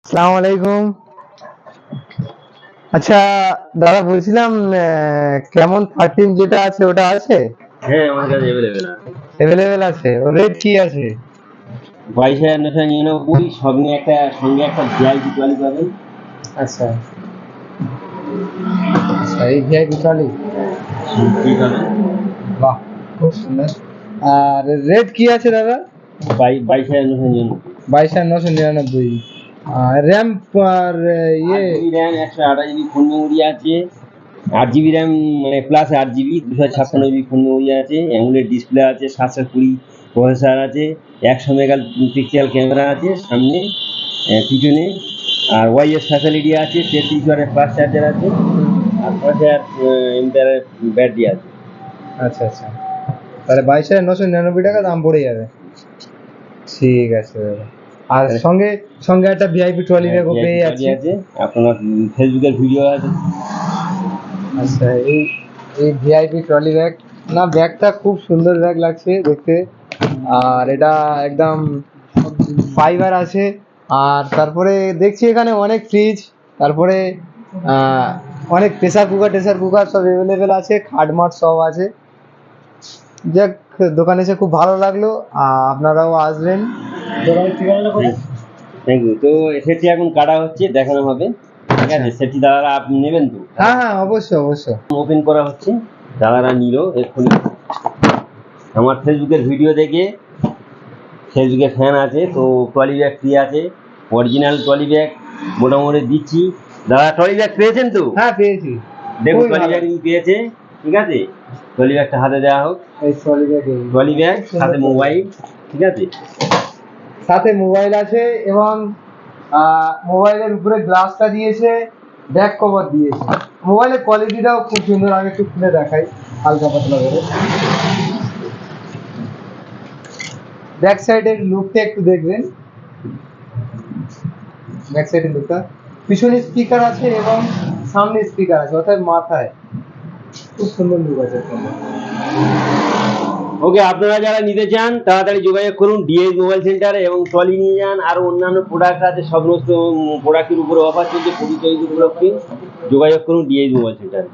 আসসালামু আলাইকুম। আচ্ছা দাদা, বলছিলাম কেমন 13 যেটা আছে ওটা আছে? হ্যাঁ, আমার কাছে অ্যাভেলেবেল আছে। অ্যাভেলেবেল আছে? ওর রেট কি আছে? 22,999 সঙ্গে একটা ভিআইপি ট্রলি পাবেন। আচ্ছা আচ্ছা, এই ভিআইপি ট্রলি। ফ্রি পাবেন। বাহ, খুব সুন্দর। আর রেট কি আছে দাদা? 22,999। 22,999। আর র্যাম আর ইয়ে 8 GB RAM, 128 GB phone memory আছে। 8 জিবি র্যাম মানে প্লাস 8 জিবি, আচ্ছা 256 জিবি ফোন মেমোরি আছে। অ্যামোলেড ডিসপ্লে আছে, 720 প্রসেসর আছে, 100 মেগা পিক্সেল ক্যামেরা আছে সামনে, পিছনে। আর ওয়াইএস ফ্যাসিলিটি আছে, 33 ওয়াটের ফাস্ট চার্জার আছে, আর 5000 এমপিআর ব্যাটারি আছে। আচ্ছা আচ্ছা, তাহলে 22,999 টাকা দাম পড়ে যাবে। ঠিক আছে দাদা। আর সঙ্গে সঙ্গে একটা ভিআইপি ট্রলি ব্যাগও পেয়ে যাচ্ছি। আছে আপনার ফেসবুকের ভিডিও আছে। আচ্ছা, এই এই ভিআইপি ট্রলি ব্যাগ, না ব্যাগটা খুব সুন্দর ব্যাগ লাগছে দেখতে। আর এটা একদম ফাইবার আছে। আর তারপরে দেখছি এখানে অনেক ফ্রিজ, তারপরে অনেক প্রেসার কুকার সব অ্যাভেলেবেল আছে, খাটমাট সব আছে। যাক, দোকানে এসে খুব ভালো লাগলো। আপনারাও আসবেন। দোকানের ঠিকানাটা কোথায়? Thank you. তো সেটি এখন কাটা হচ্ছে, দেখানো হবে। ঠিক আছে, সেটি দাদারা আপনি নেবেন তো? হ্যাঁ হ্যাঁ, অবশ্যই অবশ্যই। ওপেন করা হচ্ছে, দাদারা নিল এক্ষুনি। আমার ফেসবুকের ভিডিও দেখে, ফেসবুকে ফ্যান আছে তো ট্রলি ব্যাগ ফ্রি আছে। অরিজিনাল ট্রলি ব্যাগ মোটামুটি দিচ্ছি। দাদা ট্রলি ব্যাগ পেয়েছেন তো? হ্যাঁ, পেয়েছি। দেখুন খুবই ট্রলি ভালো। ব্যাগ পেয়েছে। ঠিক আছে, ট্রলি ব্যাগটা হাতে দেওয়া হোক। এই ট্রলি ব্যাগ, ট্রলি ব্যাগ সাথে মোবাইল। ঠিক আছে, সাথে মোবাইল আছে, এবং মোবাইলের উপরে গ্লাসটা দিয়েছে, ব্যাক কভার দিয়েছে। মোবাইলের কোয়ালিটিটাও খুব সুন্দর। আমি একটু খুলে দেখাই হালকা পাতলা করে। ব্যাক সাইডের লুকটা একটু দেখবেন। ব্যাক সাইডের লুকটা, পিছনে স্পিকার আছে এবং সামনে স্পিকার আছে, অর্থাৎ মাথায়। খুব সুন্দর লুক আছে। ওকে। আপনারা যারা নিতে চান তাড়াতাড়ি যোগাযোগ করুন ডিএইচ মোবাইল সেন্টারে, এবং ট্রলি নিয়ে যান। আরও অন্যান্য প্রোডাক্ট আছে, সমস্ত প্রোডাক্টের উপরে অফার চলছে 25 উপলক্ষে। যোগাযোগ করুন ডিএইচ মোবাইল সেন্টারে।